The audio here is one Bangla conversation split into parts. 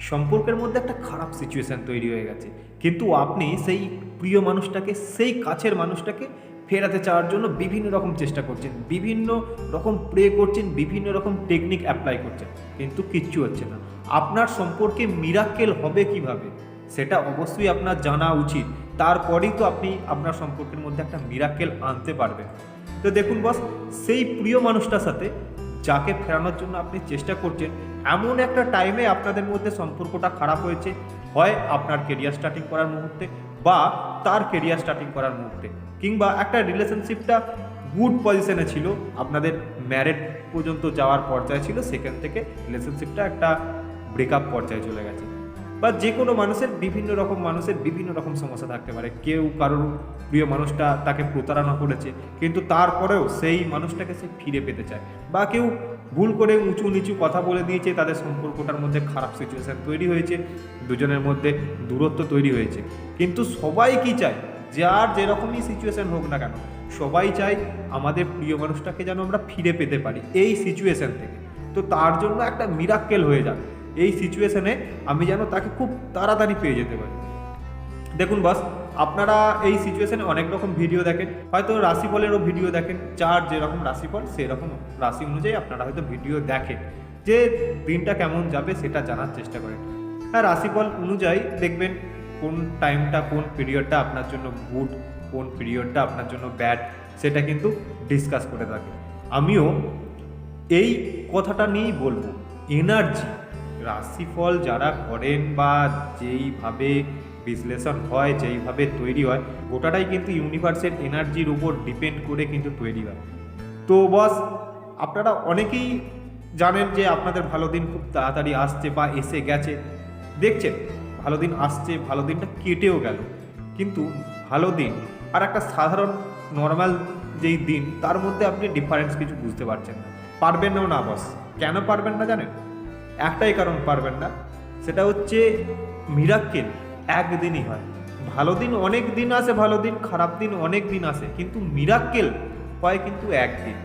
সম্পর্কের মধ্যে একটা খারাপ সিচুয়েশান তৈরি হয়ে গেছে, কিন্তু আপনি সেই প্রিয় মানুষটাকে, সেই কাছের মানুষটাকে ফেরাতে চাওয়ার জন্য বিভিন্ন রকম চেষ্টা করছেন, বিভিন্ন রকম প্রে করছেন, বিভিন্ন রকম টেকনিক অ্যাপ্লাই করছেন, কিন্তু কিচ্ছু হচ্ছে না। আপনার সম্পর্কে মিরাক্কেল হবে কিভাবে সেটা অবশ্যই আপনার জানা উচিত। তারপরেই তো আপনি আপনার সম্পর্কের মধ্যে একটা মিরাক্কেল আনতে পারবেন। তো দেখুন বস, সেই প্রিয় মানুষটার সাথে যাকে ফেরানোর জন্য আপনি চেষ্টা করছেন, এমন একটা টাইমে আপনাদের মধ্যে সম্পর্কটা খারাপ হয়েছে, হয় আপনার কেরিয়ার স্টার্টিং করার মুহূর্তে বা তার কেরিয়ার স্টার্টিং করার মুহূর্তে, কিংবা একটা রিলেশনশিপটা গুড পজিশনে ছিল, আপনাদের ম্যারেড পর্যন্ত যাওয়ার পর্যায়ে ছিল, সেখান থেকে রিলেশনশিপটা একটা ব্রেকআপ পর্যায়ে চলে গেছে। বা যে কোনো মানুষের বিভিন্ন রকম সমস্যা থাকতে পারে। কেউ কারোর প্রিয় মানুষটা তাকে প্রতারণা করেছে, কিন্তু তারপরেও সেই মানুষটাকে সে ফিরে পেতে চায়, বা কেউ ভুল করে উঁচু নিচু কথা বলে দিয়েছে, তাদের সম্পর্কটার মধ্যে খারাপ সিচুয়েশান তৈরি হয়েছে, দুজনের মধ্যে দূরত্ব তৈরি হয়েছে। কিন্তু সবাই কি চায়, যার যেরকমই সিচুয়েশান হোক না কেন, সবাই চায় আমাদের প্রিয় মানুষটাকে যেন আমরা ফিরে পেতে পারি এই সিচুয়েশান থেকে। তো তার জন্য একটা মিরাক্কেল হয়ে যাবে এই সিচুয়েশানে, আমি যেন তাকে খুব তাড়াতাড়ি পেয়ে যেতে পারি। দেখুন বস, আপনারা এই সিচুয়েশানে অনেক রকম ভিডিও দেখেন, হয়তো রাশিফলেরও ভিডিও দেখেন, যার যেরকম রাশিফল সেরকম রাশি অনুযায়ী আপনারা হয়তো ভিডিও দেখেন, যে দিনটা কেমন যাবে সেটা জানার চেষ্টা করেন। হ্যাঁ, রাশিফল অনুযায়ী দেখবেন কোন টাইমটা, কোন পিরিয়ডটা আপনার জন্য গুড, কোন পিরিয়ডটা আপনার জন্য ব্যাড, সেটা কিন্তু ডিসকাস করে থাকে। আমিও এই কথাটা নিয়েই বলবো, এনার্জি রাশিফল যারা করেন বা যেইভাবে বিশ্লেষণ হয়, যেইভাবে তৈরি হয়, গোটাটাই কিন্তু ইউনিভার্সের এনার্জির উপর ডিপেন্ড করে কিন্তু তৈরি হয়। তো বস, আপনারা অনেকেই জানেন যে আপনাদের ভালো দিন খুব তাড়াতাড়ি আসছে বা এসে গেছে, দেখছেন ভালো দিন আসছে, ভালো দিনটা কেটেও গেল, কিন্তু ভালো দিন আর একটা সাধারণ নর্মাল যেই দিন, তার মধ্যে আপনি ডিফারেন্স কিছু বুঝতে পারছেন না, পারবেন না বস। কেন পারবেন না জানেন? একটাই কারণ পারবেন না, সেটা হচ্ছে মিরাক্কেল একদিনই হয়। ভালো দিন অনেক দিন আসে, ভালো দিন খারাপ দিন অনেক দিন আসে, কিন্তু মিরাক্কেল হয় কিন্তু একদিন।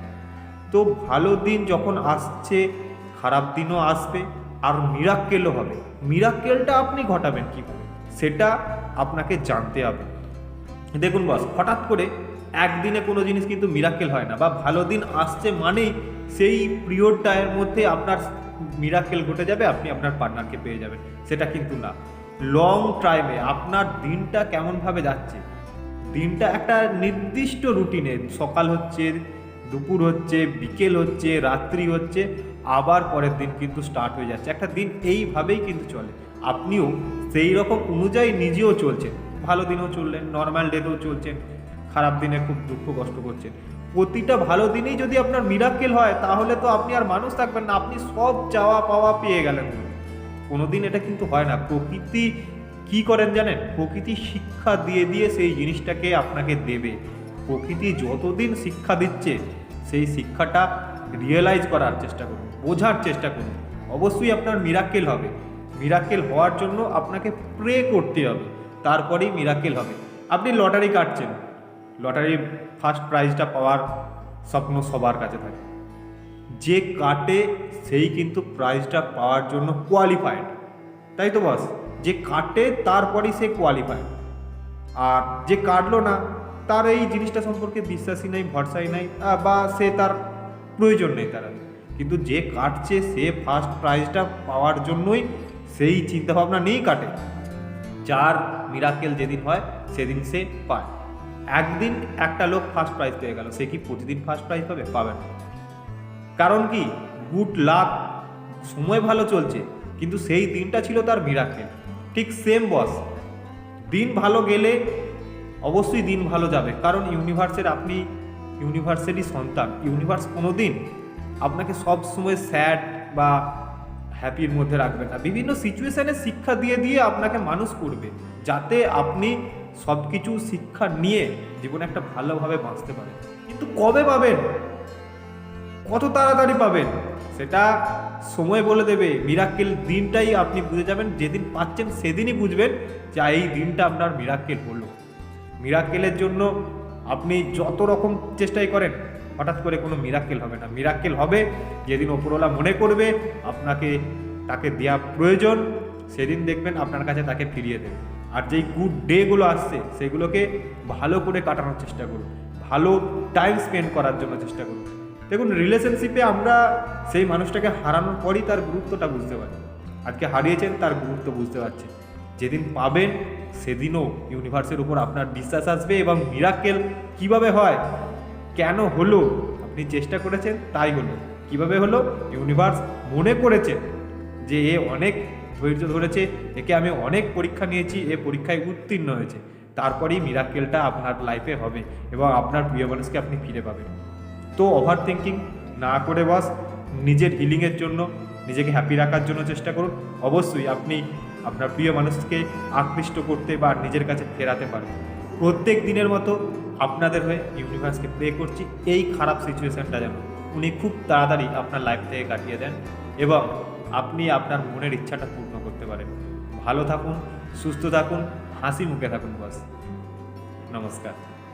তো ভালো দিন যখন আসছে, খারাপ দিনও আসবে, আর মিরাক্কেলও হবে। মিরাক্কেলটা আপনি ঘটাবেন কীভাবে সেটা আপনাকে জানতে হবে। দেখুন বস, হঠাৎ করে একদিনে কোনো জিনিস কিন্তু মিরাক্কেল হয় না, বা ভালো দিন আসছে মানেই সেই পিরিয়ডটার মধ্যে আপনার মিরাক্কেল ঘটে যাবে, আপনি আপনার পার্টনারকে পেয়ে যাবেন, সেটা কিন্তু না। লং টাইমে আপনার দিনটা কেমনভাবে যাচ্ছে, দিনটা একটা নির্দিষ্ট রুটিনে, সকাল হচ্ছে, দুপুর হচ্ছে, বিকেল হচ্ছে, রাত্রি হচ্ছে, আবার পরের দিন কিন্তু স্টার্ট হয়ে যাচ্ছে। একটা দিন এইভাবেই কিন্তু চলে, আপনিও সেই রকম অনুযায়ী নিজেও চলছেন। ভালো দিনেও চললেন, নর্মাল ডেতেও চলছেন, খারাপ দিনে খুব দুঃখ কষ্ট করছেন। প্রতিটা ভালো দিনেই যদি আপনার মিরাক্কেল হয়, তাহলে তো আপনি আর মানুষ থাকবেন না, আপনি সব চাওয়া পাওয়া পেয়ে গেলেন। কোনোদিন এটা কিন্তু হয় না। প্রকৃতি কি করেন জানেন? প্রকৃতি শিক্ষা দিয়ে দিয়ে সেই জিনিসটাকে আপনাকে দেবে। প্রকৃতি যতদিন শিক্ষা দিচ্ছে, সেই শিক্ষাটা রিয়েলাইজ করার চেষ্টা করুন, বোঝার চেষ্টা করুন, অবশ্যই আপনার মিরাক্কেল হবে। মিরাক্কেল হওয়ার জন্য আপনাকে প্রে করতে হবে, তারপরেই মিরাক্কেল হবে। আপনি লটারি কাটছেন, লটারির ফার্স্ট প্রাইজটা পাওয়ার স্বপ্ন সবার কাছে থাকে, যে কাটে সেই কিন্তু প্রাইজটা পাওয়ার জন্য কোয়ালিফাইড, তাই তো বস? যে কাটে তারপরেই সে কোয়ালিফাইড, আর যে কাটলো না তার এই জিনিসটা সম্পর্কে বিশ্বাসই নেই, ভরসাই নাই, বা সে তার প্রয়োজন নেই তার। কিন্তু যে কাটছে সে ফার্স্ট প্রাইজটা পাওয়ার জন্যই সেই চিন্তাভাবনা নিয়েই কাটে। যার মিরাক্কেল যেদিন হয় সেদিন সে পায়। একদিন একটা লোক ফার্স্ট প্রাইজ পেয়ে গেল, সে কি প্রতিদিন ফার্স্ট প্রাইজ পাবে? পাবে না। কারণ কি? গুড লাক, সময় ভালো চলছে, কিন্তু সেই দিনটা ছিল তার মিরাক্কেল। ঠিক সেম বস, দিন ভালো গেলে অবশ্যই দিন ভালো যাবে, কারণ আপনি ইউনিভার্সেরই সন্তান। ইউনিভার্স কোনো দিন আপনাকে সব সময় স্যাড বা হ্যাপির মধ্যে রাখবে না, বিভিন্ন সিচুয়েশানে শিক্ষা দিয়ে দিয়ে আপনাকে মানুষ করবে, যাতে আপনি সব কিছু শিক্ষা নিয়ে জীবনে একটা ভালোভাবে বাঁচতে পারেন। কিন্তু কবে পাবেন, কত তাড়াতাড়ি পাবেন, সেটা সময় বলে দেবে। মিরাক্কেল দিনটাই আপনি বুঝে যাবেন, যেদিন পাচ্ছেন সেদিনই বুঝবেন যে এই দিনটা আপনার মিরাক্কেল হলো। মিরাক্কেলের জন্য আপনি যত রকম চেষ্টাই করেন, হঠাৎ করে কোনো মিরাক্কেল হবে না। মিরাক্কেল হবে যেদিন ওপরওয়ালা মনে করবে আপনাকে, তাকে দেওয়া প্রয়োজন, সেদিন দেখবেন আপনার কাছে তাকে ফিরিয়ে দেবে। আর যেই গুড ডেগুলো আসছে সেগুলোকে ভালো করে কাটানোর চেষ্টা করুন, ভালো টাইম স্পেন্ড করার জন্য চেষ্টা করুন। দেখুন, রিলেশনশিপে আমরা সেই মানুষটাকে হারানোর পরই তার গুরুত্বটা বুঝতে পারি। আজকে হারিয়েছেন, তার গুরুত্ব বুঝতে পারছেন। যেদিন পাবেন সেদিনও ইউনিভার্সের উপর আপনার বিশ্বাস আসবে এবং মিরাকেল কিভাবে হয়, কেন হলো, আপনি চেষ্টা করেছেন তাই হলো। কিভাবে হলো? ইউনিভার্স মনে করেছে যে এ অনেক ধৈর্য ধরেছে, একে আমি অনেক পরীক্ষা নিয়েছি, এ পরীক্ষায় উত্তীর্ণ হয়েছে, তারপরেই মিরাকেলটা আপনার লাইফে হবে এবং আপনার প্রিয় মানুষকে আপনি ফিরে পাবেন। তো ওভার থিঙ্কিং না করে বাস নিজের হিলিংয়ের জন্য, নিজেকে হ্যাপি রাখার জন্য চেষ্টা করুন। অবশ্যই আপনি আপনার প্রিয় মানুষকে আকৃষ্ট করতে বা নিজের কাছে ফেরাতে পারবেন। প্রত্যেক দিনের মতো আপনাদের হয়ে ইউনিভার্সকে প্রে করছি এই খারাপ সিচুয়েশানটা যেন উনি খুব তাড়াতাড়ি আপনার লাইফ থেকে কাটিয়ে দেন এবং আপনি আপনার মনের ইচ্ছাটা পূর্ণ করতে পারেন। ভালো থাকুন, সুস্থ থাকুন, হাসি মুখে থাকুন বাস। নমস্কার।